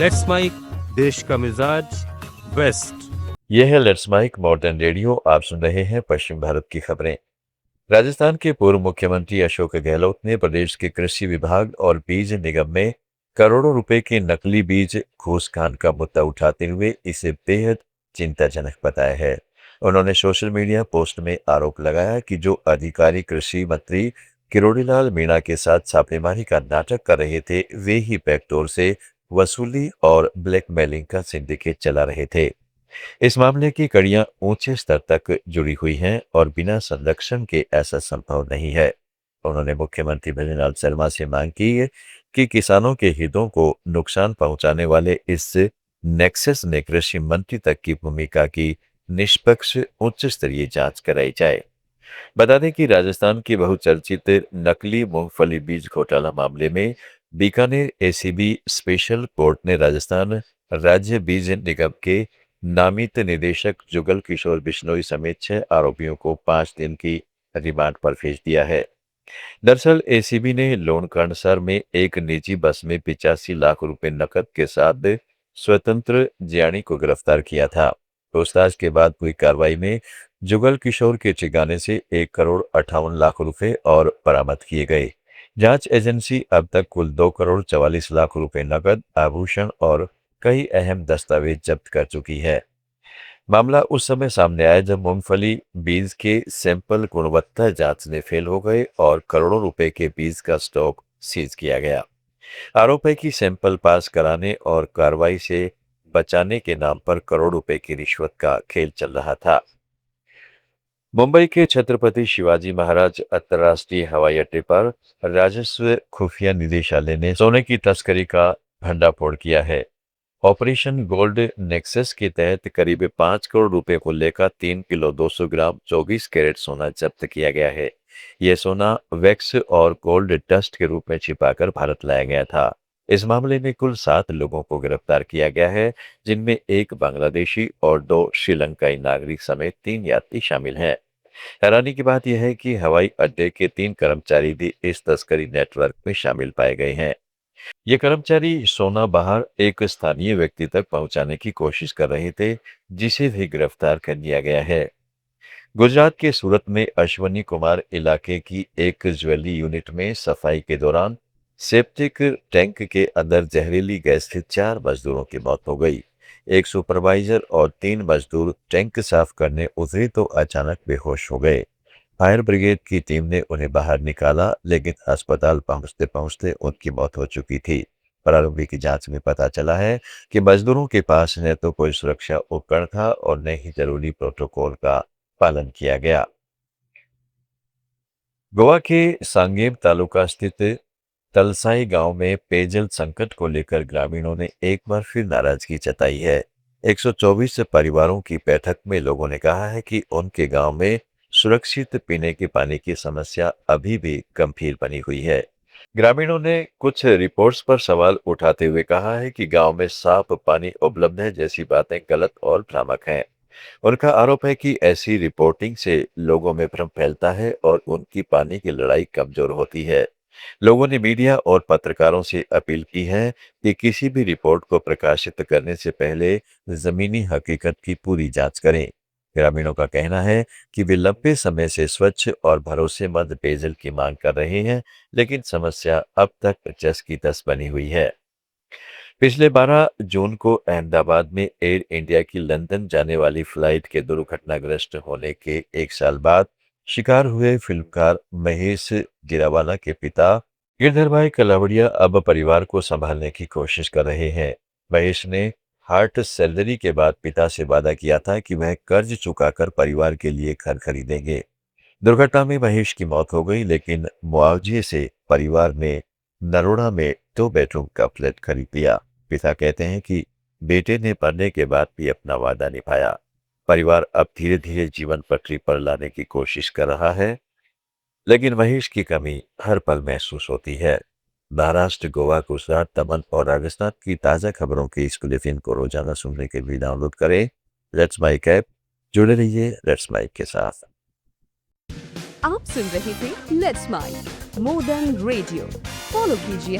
Let's mic देश का मिजाज वेस्ट। ये है लेट्स माइक मॉडर्न रेडियो। आप सुन रहे हैं पश्चिम भारत की खबरें। राजस्थान के पूर्व मुख्यमंत्री अशोक गहलोत ने प्रदेश के कृषि विभाग और बीज निगम में करोड़ों रुपए के नकली बीज घूस खान का मुद्दा उठाते हुए इसे बेहद चिंताजनक बताया है। उन्होंने सोशल मीडिया पोस्ट में आरोप लगाया कि जो अधिकारी कृषि मंत्री किरोड़ीलाल मीणा के साथ छापेमारी का नाटक कर रहे थे, वे ही बैकडोर से वसूली और ब्लैकमेलिंग का सिंडिकेट चला रहे थे। इस मामले की कड़ियां ऊंचे स्तर तक जुड़ी हुई हैं और बिना संरक्षण के ऐसा संभव नहीं है। उन्होंने मुख्यमंत्री भजनलाल शर्मा से मांग की है कि किसानों के हितों को नुकसान पहुंचाने वाले इस नेक्सस ने कृषि मंत्री तक की भूमिका की निष्पक्ष उच्च स्तरीय जांच कराई जाए। बता दें कि राजस्थान की बहुचर्चित नकली मूंगफली बीज घोटाला मामले में बीकानेर एसीबी स्पेशल कोर्ट ने राजस्थान राज्य बीज निगम के नामित निदेशक जुगल किशोर बिश्नोई समेत 6 आरोपियों को 5 दिन की रिमांड पर भेज दिया है। दरअसल एसीबी ने लोणकांडसर में एक निजी बस में 85 लाख रुपए नकद के साथ स्वतंत्र जियानी को गिरफ्तार किया था। पूछताछ के बाद हुई कार्रवाई में जुगल किशोर के ठिकाने से 1 करोड़ 58 लाख रुपए और बरामद किए गए। जांच एजेंसी अब तक कुल 2 करोड़ 44 लाख रुपए नकद, आभूषण और कई अहम दस्तावेज जब्त कर चुकी है। मामला उस समय सामने आया जब मूंगफली बीज के सैंपल गुणवत्ता जांच में फेल हो गए और करोड़ों रुपए के बीज का स्टॉक सीज किया गया। आरोप है कि सैंपल पास कराने और कार्रवाई से बचाने के नाम पर करोड़ रुपए की रिश्वत का खेल चल रहा था। मुंबई के छत्रपति शिवाजी महाराज अंतर्राष्ट्रीय हवाई अड्डे पर राजस्व खुफिया निदेशालय ने सोने की तस्करी का भंडाफोड़ किया है। ऑपरेशन गोल्ड नेक्सस के तहत करीब 5 करोड़ रुपए को लेकर 3 किलो 200 ग्राम 24 कैरेट सोना जब्त किया गया है। यह सोना वैक्स और गोल्ड डस्ट के रूप में छिपाकर भारत लाया गया था। इस मामले में कुल 7 लोगों को गिरफ्तार किया गया है, जिनमें एक बांग्लादेशी और 2 श्रीलंकाई नागरिक समेत 3 यात्री शामिल हैं। हैरानी की बात यह है कि हवाई अड्डे के 3 कर्मचारी भी इस तस्करी नेटवर्क में शामिल पाए गए हैं। ये कर्मचारी सोना बाहर एक स्थानीय व्यक्ति तक पहुंचाने की कोशिश कर रहे थे, जिसे भी गिरफ्तार कर लिया गया है। गुजरात के सूरत में अश्वनी कुमार इलाके की एक ज्वेलरी यूनिट में सफाई के दौरान सेप्टिक टैंक के अंदर जहरीली गैस से 4 मजदूरों की मौत हो गई। एक सुपरवाइजर और 3 मजदूर टैंक साफ करने उतरे तो अचानक बेहोश हो गए। फायर ब्रिगेड की टीम ने उन्हें बाहर निकाला, लेकिन अस्पताल पहुंचते पहुंचते उनकी मौत हो चुकी थी। प्रारंभिक जांच में पता चला है कि मजदूरों के पास न तो कोई सुरक्षा उपकरण था और न ही जरूरी प्रोटोकॉल का पालन किया गया। गोवा के सांगेम तालुका स्थित तलसाई गांव में पेयजल संकट को लेकर ग्रामीणों ने एक बार फिर नाराजगी जताई है। 124 परिवारों की बैठक में लोगों ने कहा है कि उनके गांव में सुरक्षित पीने के पानी की समस्या अभी भी गंभीर बनी हुई है। ग्रामीणों ने कुछ रिपोर्ट्स पर सवाल उठाते हुए कहा है कि गांव में साफ पानी उपलब्ध है जैसी बातें गलत और भ्रामक हैं। उनका आरोप है कि ऐसी रिपोर्टिंग से लोगों में भ्रम फैलता है और उनकी पानी की लड़ाई कमजोर होती है। लोगों ने मीडिया और पत्रकारों से अपील की है कि किसी भी रिपोर्ट को प्रकाशित करने से पहले जमीनी हकीकत की पूरी जांच करें। ग्रामीणों का कहना है कि वे लंबे समय से स्वच्छ और भरोसेमंद पेयजल की मांग कर रहे हैं, लेकिन समस्या अब तक जस की तस बनी हुई है। पिछले 12 जून को अहमदाबाद में एयर इंडिया की लंदन जाने वाली फ्लाइट के दुर्घटनाग्रस्त होने के 1 साल बाद शिकार हुए फिल्मकार महेश गिरावाला के पिता गिरधर भाई कलावड़िया अब परिवार को संभालने की कोशिश कर रहे हैं। महेश ने हार्ट सर्जरी के बाद पिता से वादा किया था कि वह कर्ज चुकाकर परिवार के लिए घर खरीदेंगे। दुर्घटना में महेश की मौत हो गई, लेकिन मुआवजे से परिवार ने नरोड़ा में 2 बेडरूम का फ्लैट खरीद लिया। पिता कहते हैं कि बेटे ने मरने के बाद भी अपना वादा निभाया। परिवार अब धीरे धीरे जीवन पटरी पर लाने की कोशिश कर रहा है, लेकिन महेश की कमी हर पल महसूस होती है। महाराष्ट्र, गोवा, गुजरात, दमन और राजस्थान की ताज़ा खबरों के इस बुलेटिन को रोजाना सुनने के लिए डाउनलोड करें लेट्स माइक ऐप। जुड़े रहिए लेट्स माइक के साथ। आप सुन रहे थे let's mike more than radio. Follow कीजिए